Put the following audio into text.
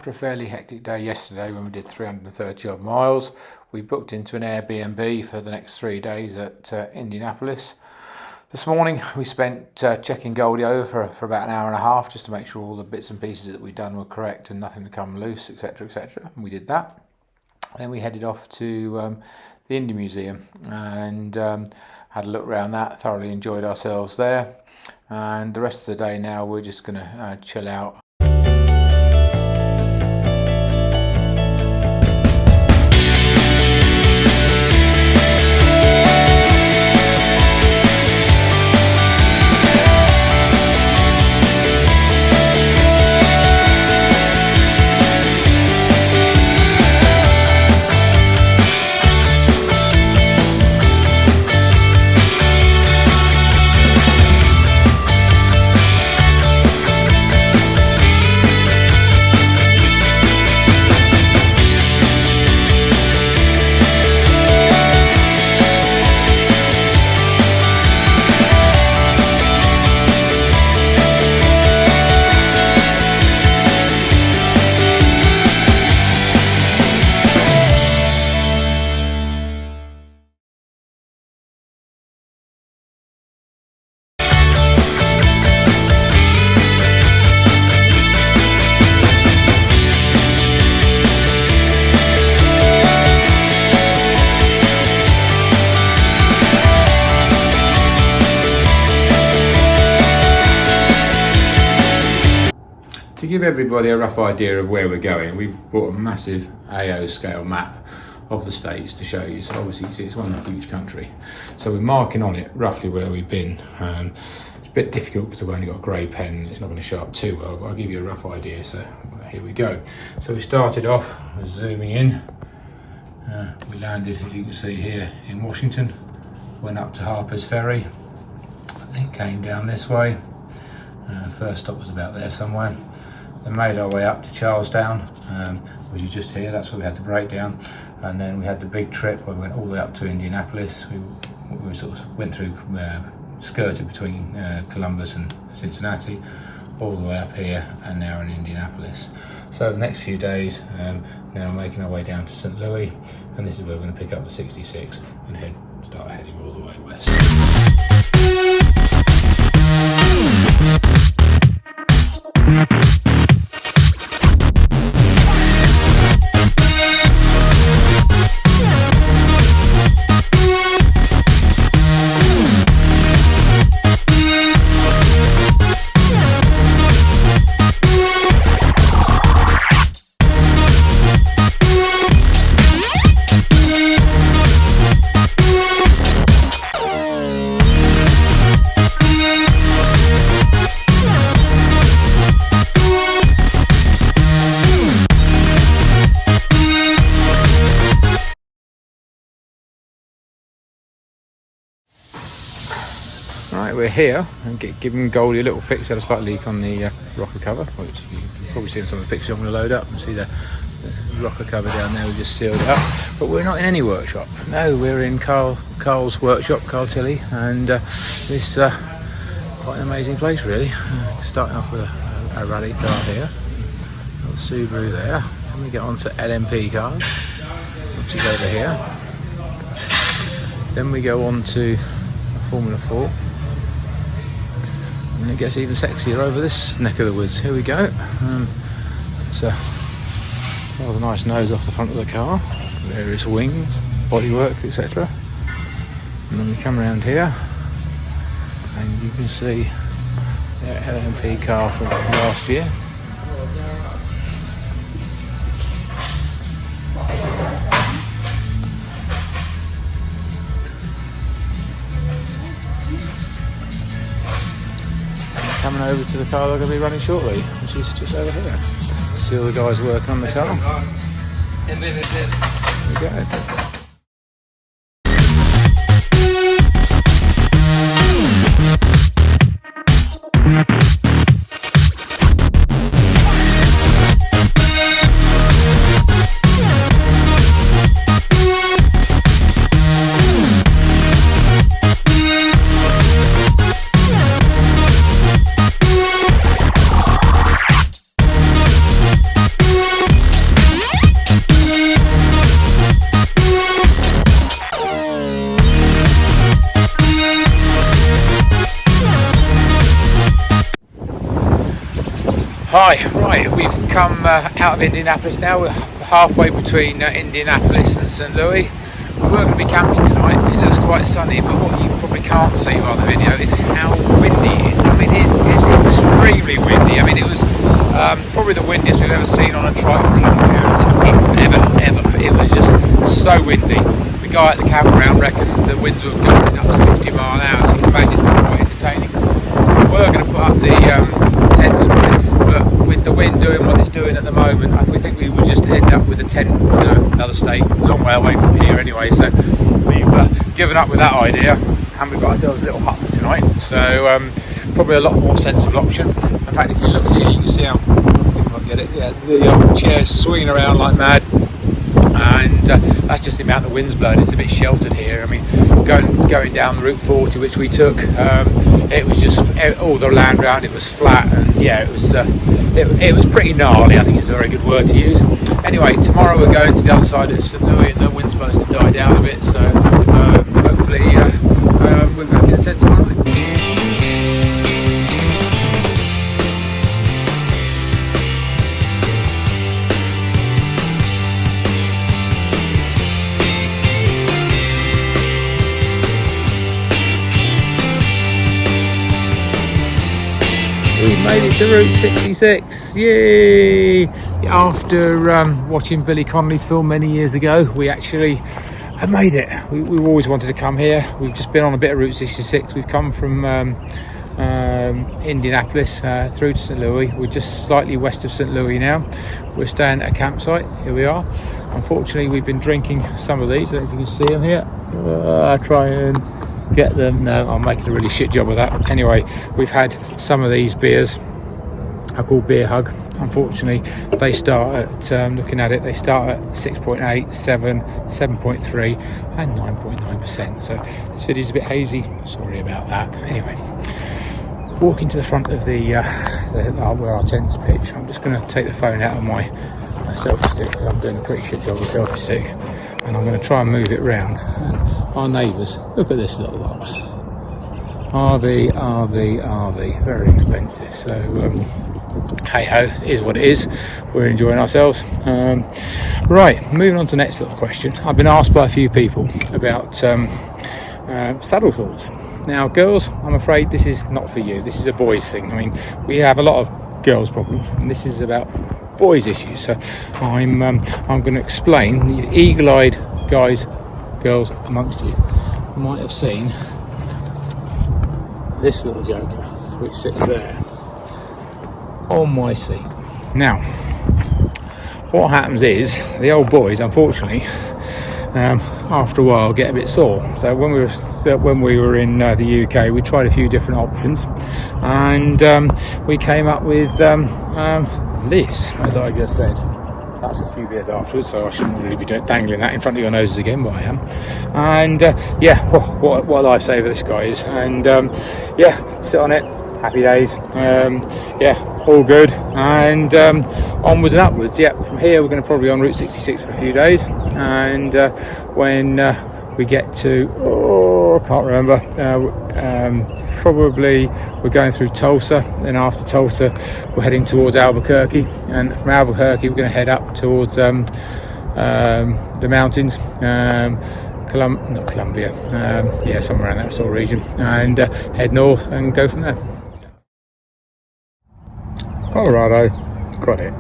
after a fairly hectic day yesterday when we did 330 odd miles, we booked into an Airbnb for the next 3 days at Indianapolis. This morning we spent checking Goldie over for about an hour and a half just to make sure all the bits and pieces that we'd done were correct and nothing had come loose, etc, etc, and we did that. Then we headed off to the Indy Museum and had a look around that, thoroughly enjoyed ourselves there, and the rest of the day now we're just going to chill out. To give everybody a rough idea of where we're going, we brought a massive AO scale map of the States to show you. So obviously you can see it's one huge country. So we're marking on it roughly where we've been. It's a bit difficult because I've only got a grey pen, it's not going to show up too well, but I'll give you a rough idea. So here we go. So we started off zooming in. We landed, as you can see here, in Washington, went up to Harper's Ferry, then came down this way. First stop was about there somewhere. Then made our way up to Charlestown, which is just here. That's where we had the breakdown, and then we had the big trip where we went all the way up to Indianapolis. We sort of went through, skirted between Columbus and Cincinnati, all the way up here, and now in Indianapolis. So the next few days, now making our way down to St. Louis, and this is where we're going to pick up the 66 and start heading all the way west. Right, we're here and giving Goldie a little fix. Had a slight leak on the rocker cover, which you've probably seen some of the pictures I'm going to load up and see the rocker cover down there. We just sealed it up, but we're not in any workshop. No, we're in Carl's workshop, Carl Tilley, and this quite an amazing place really. Starting off with a rally car here, a little Subaru there, and we get on to LMP cars, which is over here. Then we go on to Formula 4. And it gets even sexier over this neck of the woods. Here we go. It's a rather nice nose off the front of the car, various wings, bodywork, etc. And then we come around here, and you can see the LMP car from last year. Coming over to the car they're going to be running shortly, which is just over here. See all the guys working on the car. There we go. Right, we've come out of Indianapolis now. We're halfway between Indianapolis and St. Louis. We were going to be camping tonight. It looks quite sunny, but what you probably can't see by the video is how windy it is. I mean, it's extremely windy. I mean, it was probably the windiest we've ever seen on a trike for a long period of time. Ever. It was just so windy. The guy at the campground reckoned the winds were gusting up to 50 mile an hour, so you can imagine it's been quite entertaining. We're going to put up the tent tonight, but with the wind doing what it's doing at the moment, we think we would just end up with a tent in another state, a long way away from here anyway. So we've given up with that idea, and we've got ourselves a little hut for tonight. So probably a lot more sensible option. In fact, if you look here, you can see how, I think I might get it. Yeah, the chair's swinging around like mad. And that's just the amount the wind's blowing. It's a bit sheltered here. I mean, going down Route 40, which we took, it was just all the land around it was flat, and yeah, it was pretty gnarly. I think it's a very good word to use. Anyway, tomorrow we're going to the other side of St. Louis, and the wind's supposed to die down a bit. So hopefully we'll go get a tent tomorrow night. We made it to Route 66, yay! After watching Billy Connolly's film many years ago, we actually have made it. We've always wanted to come here. We've just been on a bit of Route 66. We've come from Indianapolis through to St. Louis. We're just slightly west of St. Louis now. We're staying at a campsite. Here we are. Unfortunately, we've been drinking some of these. I don't know if you can see them here. I'll try and get them. No, I'm making a really shit job of that. Anyway, we've had some of these beers. Are called Beer Hug. Unfortunately, they start at, looking at it, they start at 6.8, 7, 7.3 and 9.9%. So this video's a bit hazy. Sorry about that. Anyway, walking to the front of where our tent's pitched. I'm just going to take the phone out of my selfie stick, because I'm doing a pretty shit job with selfie stick, and I'm going to try and move it round. Our neighbours, look at this little lot. RV, very expensive. So hey ho, is what it is. We're enjoying ourselves. Right, moving on to the next little question. I've been asked by a few people about saddle thoughts. Now, girls, I'm afraid this is not for you. This is a boys thing. I mean, we have a lot of girls problems, and this is about boys issues. So I'm going to explain. The eagle-eyed guys, girls amongst you might have seen this little joker which sits there on my seat. Now, what happens is the old boys, unfortunately, after a while get a bit sore. So when we were in the UK, we tried a few different options, and we came up with this, as I just said. That's a few beers afterwards, so I shouldn't really be dangling that in front of your noses again, but I am. And yeah, what a lifesaver this guy is. And yeah, sit on it, happy days. Yeah, all good. And onwards and upwards. Yeah, from here we're going to probably be on Route 66 for a few days. And when we get to, I can't remember, probably we're going through Tulsa, then after Tulsa we're heading towards Albuquerque, and from Albuquerque we're going to head up towards the mountains, not Columbia, yeah, somewhere around that sort of region, and head north and go from there. Colorado, got it.